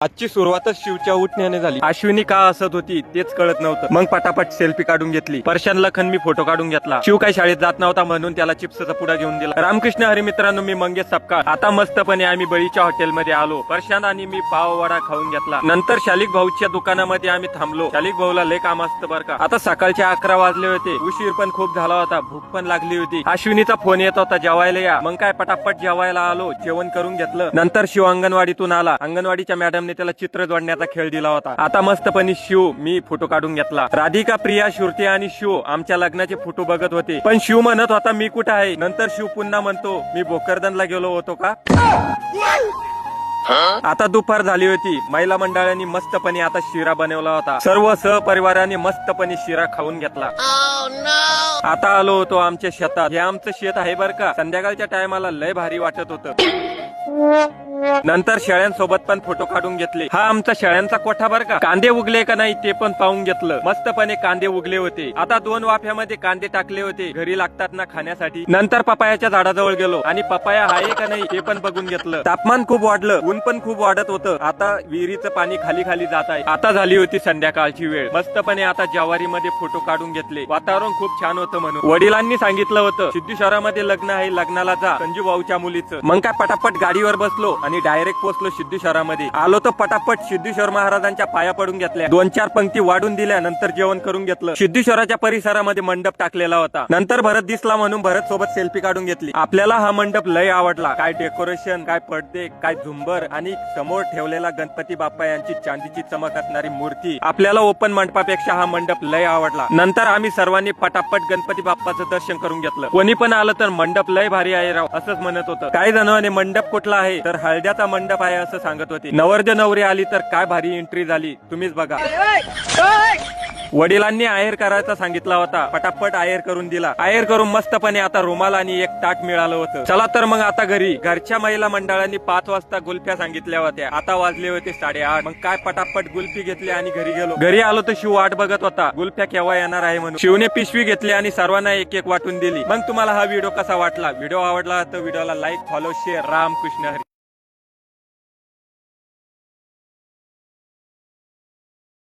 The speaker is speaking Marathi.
आजची सुरुवातच शिवच्या उठण्याने झाली. अश्विनी का हसत होती तेच कळत नव्हतं. मग पटापट सेल्फी काढून घेतली. परशान लखन मी फोटो काढून घेतला. शिव काही शाळेत जात नव्हता म्हणून त्याला चिप्सचा पुडा घेऊन दिला. रामकृष्ण हरी मित्रांनो, मी मंगेश सपकाळ. आता मस्तपणे आम्ही बळीच्या हॉटेलमध्ये आलो. परशान आणि मी पाव वडा खाऊन घेतला. नंतर शालिक भाऊच्या दुकानामध्ये आम्ही थांबलो. शालिक भाऊला लय काम असतं बरं का. आता सकाळचे 11 वाजले होते. उशीर पण खूप झाला होता. भूक पण लागली होती. अश्विनीचा फोन येत होता जेवायला या. मग काय पटापट जेवायला आलो. जेवण करून घेतलं. नंतर शिव अंगणवाडीतून आला. अंगणवाडीच्या मॅडमने त्याला चित्र जोडण्याचा खेळ दिला होता. आता मस्तपणे शिव मी फोटो काढून घेतला. राधिका, प्रिया, श्रुती आणि शिव आमच्या लग्नाचे फोटो बघत होते. पण शिव म्हणत होता मी कुठे आहे. नंतर शिव पुन्हा म्हणतो मी भोकरदनला गेलो होतो का. आता दुपार झाली होती. महिला मंडळांनी मस्तपणे आता शिरा बनवला होता. सर्व सहपरिवाराने मस्तपणे शिरा खाऊन घेतला. आता आलो होतो आमच्या शेतात. हे आमचं शेत आहे बरं का. संध्याकाळच्या टायमाला लय भारी वाटत होतं. नंतर शेळ्यांसोबत पण फोटो काढून घेतले. हा आमचा शेळ्यांचा कोठा बरं का. कांदे उगले का नाही ते पण पाहून घेतलं. मस्तपणे कांदे उगले होते. आता 2 वाफ्यामध्ये कांदे टाकले होते. घरी लागतात ना खाण्यासाठी. नंतर पपायाच्या झाडाजवळ गेलो आणि पपाया आहे का नाही ते पण बघून घेतलं. तापमान खूप वाढलं. ऊन पण खूप वाढत होतं. आता विहिरीचं पाणी खाली खाली जात आहे. आता झाली होती संध्याकाळची वेळ. मस्तपणे आता ज्वारीमध्ये फोटो काढून घेतले. वातावरण खूप छान होतं म्हणून. वडिलांनी सांगितलं होतं सिद्धेश्वरामध्ये लग्न आहे, लग्नाला जा, संजू भाऊच्या मुलीचं. मग काय पटापट गाडीवर बसलो आणि डायरेक्ट पोहोचलो सिद्धेश्वरामध्ये. आलो तर पटापट सिद्धेश्वर महाराजांच्या पाया पडून घेतल्या. 2-4 पंक्ती वाढून दिल्या. नंतर जेवण करून घेतलं. सिद्धेश्वराच्या परिसरामध्ये मंडप टाकलेला होता. नंतर भरत दिसला म्हणून भरत सोबत सेल्फी काढून घेतली. आपल्याला हा मंडप लय आवडला. काय डेकोरेशन, काय पडदे, काय झुंबर आणि समोर ठेवलेला गणपती बाप्पा यांची चांदीची चमक असणारी मूर्ती. आपल्याला ओपन मंडपापेक्षा हा मंडप लय आवडला. नंतर आम्ही सर्वांनी पटापट गणपती बाप्पाचं दर्शन करून घेतलं. कोणी पण आलं तर मंडप लय भारी आहे राव असंच म्हणत होतं. काही जणांनी मंडप कुठला आहे तर हळद्याचा मंडप आहे असं सांगत होते. नवरदेव नवरी आली तर काय भारी एंट्री झाली तुम्हीच बघा. वडिलांनी आहेर करायचा सांगितला होता. पटापट आहेर करून दिला. आहेर करून मस्तपणे आता रुमाल आणि एक ताट मिळालं होतं. चला तर मग आता घरी. घरच्या महिला मंडळांनी 5 वाजता गुल्फ्या सांगितल्या होत्या. आता वाजले होते 8:30. मग काय पटापट गुल्फी घेतली आणि घरी गेलो. घरी आलो तर शिव वाट बघत होता गुल्फ्या केव्हा येणार आहे म्हणून. शिवने पिशवी घेतली आणि सर्वांना एक एक वाटून दिली. मग तुम्हाला हा व्हिडिओ कसा वाटला. व्हिडिओ आवडला तर व्हिडिओला like, follow, share. Ramkrishna Hari.